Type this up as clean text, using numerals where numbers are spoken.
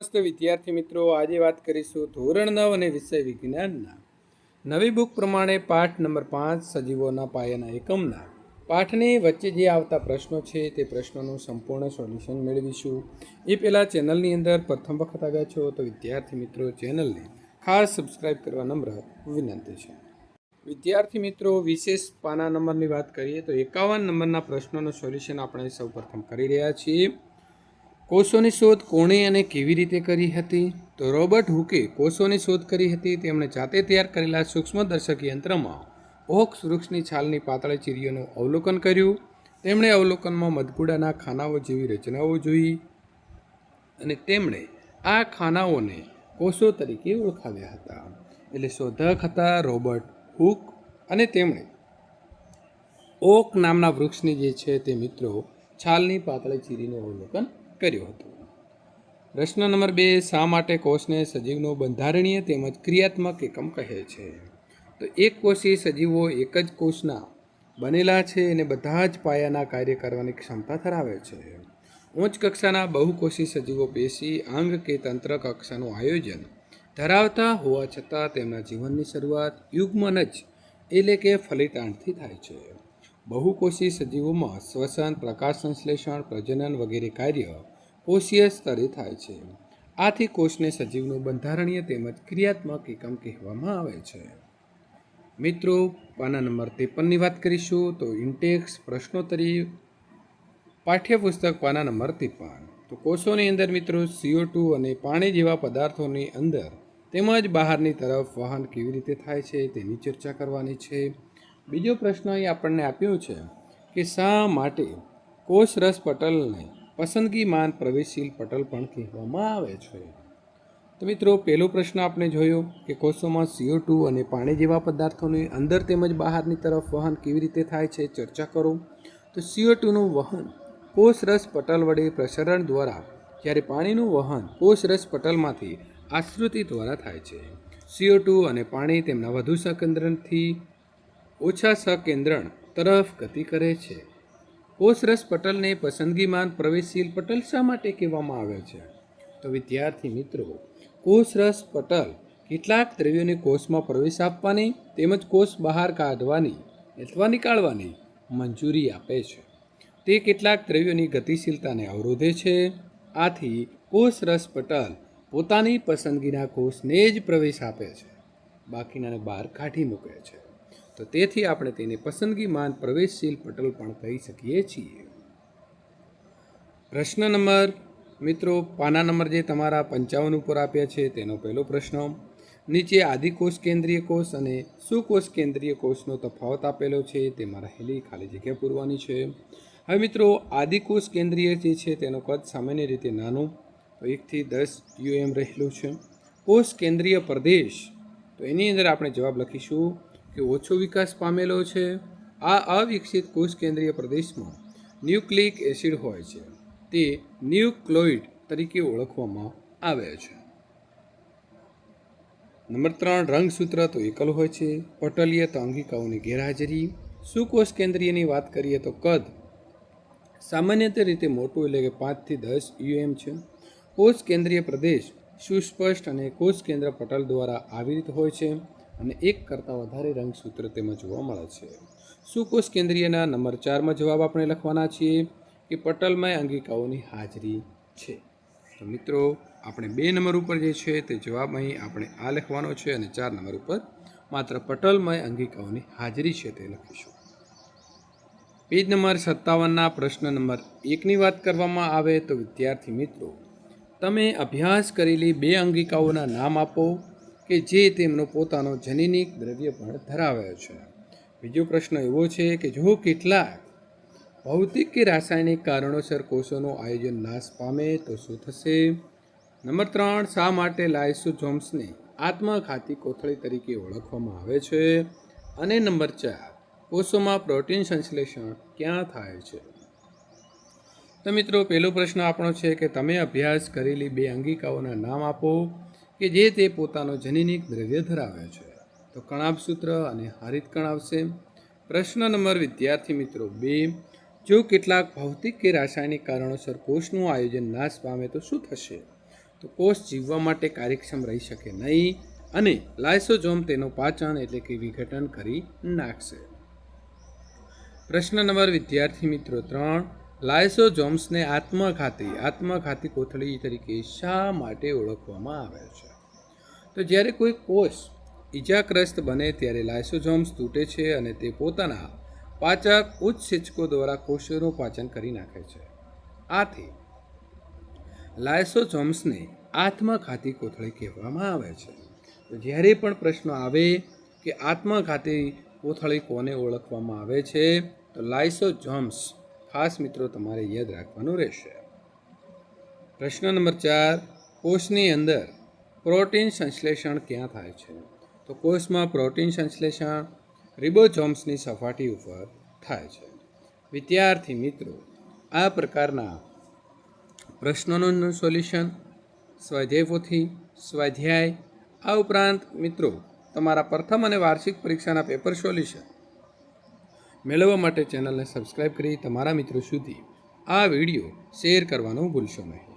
નમસ્તે વિદ્યાર્થી મિત્રો, આજે વાત કરીશું ધોરણ 9 અને વિષય વિજ્ઞાનના નવી બુક પ્રમાણે પાઠ નંબર 5 સજીવોના પાયાના એકમના પાઠની વચ્ચે જે આવતા પ્રશ્નો છે તે પ્રશ્નોનું સંપૂર્ણ સોલ્યુશન મેળવીશું। એ પહેલાં ચેનલની અંદર પ્રથમ વખત આવ્યા છો તો વિદ્યાર્થી મિત્રો ચેનલને ખાસ સબસ્ક્રાઈબ કરવા નમ્ર વિનંતી છે। વિદ્યાર્થી મિત્રો, વિશેષ પાના નંબરની વાત કરીએ તો 51 નંબરના પ્રશ્નોનું સોલ્યુશન આપણે સૌ પ્રથમ કરી રહ્યા છીએ। કોષોની શોધ કોણે અને કેવી રીતે કરી હતી? તો રોબર્ટ હુકે કોષોની શોધ કરી હતી। તેમણે જાતે તૈયાર કરેલા સૂક્ષ્મદર્શક યંત્રમાં ઓક્સ વૃક્ષની છાલની પાતળી ચીરીઓનું અવલોકન કર્યું। તેમણે અવલોકનમાં મધપૂડાના ખાનાઓ જેવી રચનાઓ જોઈ અને તેમણે આ ખાનાઓને કોષો તરીકે ઓળખાવ્યા હતા। એટલે શોધક હતા રોબર્ટ હુક અને તેમણે ઓક નામના વૃક્ષની જે છે તે મિત્રો છાલની પાતળી ચીરીનું અવલોકન કર્યું હતું। પ્રશ્ન નંબર 2, શા માટે કોષને સજીવનો બંધારણીય તેમજ ક્રિયાત્મક એકમ કહે છે? તો એક કોષી સજીવો એક જ કોષના બનેલા છે અને બધા જ પાયાના કાર્ય કરવાની ક્ષમતા ધરાવે છે। ઉચ્ચ કક્ષાના બહુકોષી સજીવો પેશી, અંગ કે તંત્ર કક્ષાનું આયોજન ધરાવતા હોવા છતાં તેમના જીવનની શરૂઆત યુગ્મનજ એટલે કે ફલિતાંડથી થાય છે। બહુકોષી સજીવોમાં શ્વસન, પ્રકાશ સંશ્લેષણ, પ્રજનન વગેરે કાર્ય કોષીય સ્તરે થાય છે। આથી કોષને સજીવનું બંધારણીય તેમજ ક્રિયાત્મક એકમ કહેવામાં આવે છે। મિત્રો, પાના નંબર 53ની વાત કરીશું તો ઇન્ટેક્સ પ્રશ્નોત્તરી પાઠ્યપુસ્તક પાના નંબર 53। તો કોષોની અંદર મિત્રો CO2 અને પાણી જેવા પદાર્થોની અંદર તેમજ બહારની તરફ વહન કેવી રીતે થાય છે તેની ચર્ચા કરવાની છે। બીજો પ્રશ્ન અહીં આપણને આપ્યો છે કે શા માટે કોષરસ પટલને પસંદગીમાન પ્રવેશશીલ પટલ પણ કહેવામાં આવે છે? તો મિત્રો, પહેલો પ્રશ્ન આપણે જોયો કે કોષોમાં CO2 અને પાણી જેવા પદાર્થોની અંદર તેમજ બહારની તરફ વહન કેવી રીતે થાય છે ચર્ચા કરો। તો CO2નું વહન કોષરસ પટલ વડે પ્રસરણ દ્વારા, જ્યારે પાણીનું વહન કોષરસ પટલમાંથી આશ્રુતિ દ્વારા થાય છે। CO2 અને પાણી તેમના વધુ સકેન્દ્રણથી ઓછા સકેન્દ્રણ તરફ ગતિ કરે છે। કોષરસ પટલને પસંદગીમાન પ્રવેશશીલ પટલ શા માટે કહેવામાં આવે છે? તો વિદ્યાર્થી મિત્રો, કોષરસ પટલ કેટલાક દ્રવ્યોને કોષમાં પ્રવેશ આપવાની તેમજ કોષ બહાર કાઢવાની અથવા નીકાળવાની મંજૂરી આપે છે। તે કેટલાક દ્રવ્યોની ગતિશીલતાને અવરોધે છે। આથી કોષરસ પટલ પોતાની પસંદગીના કોષને જ પ્રવેશ આપે છે, બાકીનાને બહાર કાઢી મૂકે છે। તો તેથી આપણે તેને પસંદગીમાન પ્રવેશશીલ પટલ પણ કહી શકીએ છીએ। પ્રશ્ન નંબર મિત્રો પાના નંબર જે તમારા 55 ઉપર આપ્યા છે તેનો પહેલો પ્રશ્ન, નીચે આદિકોષ કેન્દ્રીય કોષ અને સુકોષ કેન્દ્રીય કોષનો તફાવત આપેલો છે, તેમાં રહેલી ખાલી જગ્યા પૂરવાની છે। હવે મિત્રો, આદિકોષ કેન્દ્રીય જે છે તેનું કદ સામાન્ય રીતે નાનું, તો 1 થી 10 UM રહેલું છે। કોષ કેન્દ્રીય પ્રદેશ, તો એની અંદર આપણે જવાબ લખીશું કે ઓછો વિકાસ પામેલો છે। આ અવિકસિત કોષ કેન્દ્રીય પ્રદેશમાં ન્યુક્લિક એસિડ હોય છે, તે ન્યુક્લોઇડ તરીકે ઓળખવામાં આવે છે। નંબર 3, રંગસૂત્ર તો એકલ હોય છે। પટલીય તો અંગિકાઓની ગેરહાજરી। સુકોષ કેન્દ્રીયની વાત કરીએ તો કદ સામાન્ય રીતે મોટું એટલે કે 5 થી 10 UM છે। કોષ કેન્દ્રીય પ્રદેશ સુસ્પષ્ટ અને કોષ કેન્દ્ર પટલ દ્વારા આવરિત હોય છે અને એક કરતાં વધારે રંગસૂત્ર તેમાં જોવા મળે છે। સુકોષ કેન્દ્રીયના નંબર 4માં જવાબ આપણે લખવાના છીએ કે પટલમય અંગિકાઓની હાજરી છે। તો મિત્રો, આપણે 2 નંબર ઉપર જે છે તે જવાબ અહીં આપણે આ લખવાનો છે અને 4 નંબર ઉપર માત્ર પટલમય અંગિકાઓની હાજરી છે તે લખીશું। પેજ નંબર 57ના પ્રશ્ન નંબર 1ની વાત કરવામાં આવે તો વિદ્યાર્થી મિત્રો, તમે અભ્યાસ કરેલી 2 અંગિકાઓના નામ આપો કે જે તેમનો પોતાનો જનીનિક દ્રવ્ય પણ ધરાવે છે। બીજો પ્રશ્ન એવો છે કે જો કેટલાક ભૌતિક કે રાસાયણિક કારણોસર કોષોનું આયોજન નાશ પામે તો શું થશે? નંબર 3, શા માટે લાઇસોઝોમ્સને આત્મઘાતી કોથળી તરીકે ઓળખવામાં આવે છે? અને નંબર 4, કોષોમાં પ્રોટીન સંશ્લેષણ ક્યાં થાય છે? તો મિત્રો, પહેલો પ્રશ્ન આપણો છે કે તમે અભ્યાસ કરેલી 2 અંગિકાઓના નામ આપો કે જે તે પોતાનો જનીનિક દ્રવ્ય ધરાવે છે। તો કણાભસૂત્ર અને હારિત કણ આવશે। પ્રશ્ન નંબર વિદ્યાર્થી મિત્રો 2, જો કેટલાક ભૌતિક કે રાસાયણિક કારણોસર કોષનું આયોજન નાશ પામે તો શું થશે? તો કોષ જીવવા માટે કાર્યક્ષમ રહી શકે નહીં અને લાયસોઝોમ તેનું પાચન એટલે કે વિઘટન કરી નાખશે. પ્રશ્ન નંબર વિદ્યાર્થી મિત્રો 3, લાયસોઝોમ્સને આત્મઘાતી કોથળી તરીકે શા માટે ઓળખવામાં આવે છે? તો જ્યારે કોઈ કોષ ઈજાગ્રસ્ત બને ત્યારે લાયસોઝોમ્સ તૂટે છે અને તે પોતાના પાચક ઉત્સેચકો દ્વારા કોષોનું પાચન કરી નાખે છે. આથી લાયસોઝોમ્સને આત્મઘાતી કોથળી કહેવામાં આવે છે. તો જ્યારે પણ પ્રશ્ન આવે કે આત્મઘાતી કોથળી કોને ઓળખવામાં આવે છે, તો લાયસોઝોમ્સ ખાસ મિત્રો તમારે યાદ રાખવાનું રહેશે. પ્રશ્ન નંબર 4, કોષની અંદર પ્રોટીન સંશ્લેષણ ક્યાં થાય છે? તો કોષમાં પ્રોટીન સંશ્લેષણ રિબોઝોમ્સની સપાટી ઉપર થાય છે. વિદ્યાર્થી મિત્રો, આ પ્રકારના પ્રશ્નોનું સોલ્યુશન, સ્વાધ્યાય પોથી, સ્વાધ્યાય, આ ઉપરાંત મિત્રો તમારા પ્રથમ અને વાર્ષિક પરીક્ષાના પેપર સોલ્યુશન મેળવવા માટે ચેનલને સબસ્ક્રાઈબ કરી તમારા મિત્રો સુધી આ વિડીયો શેર કરવાનું ભૂલશો નહીં.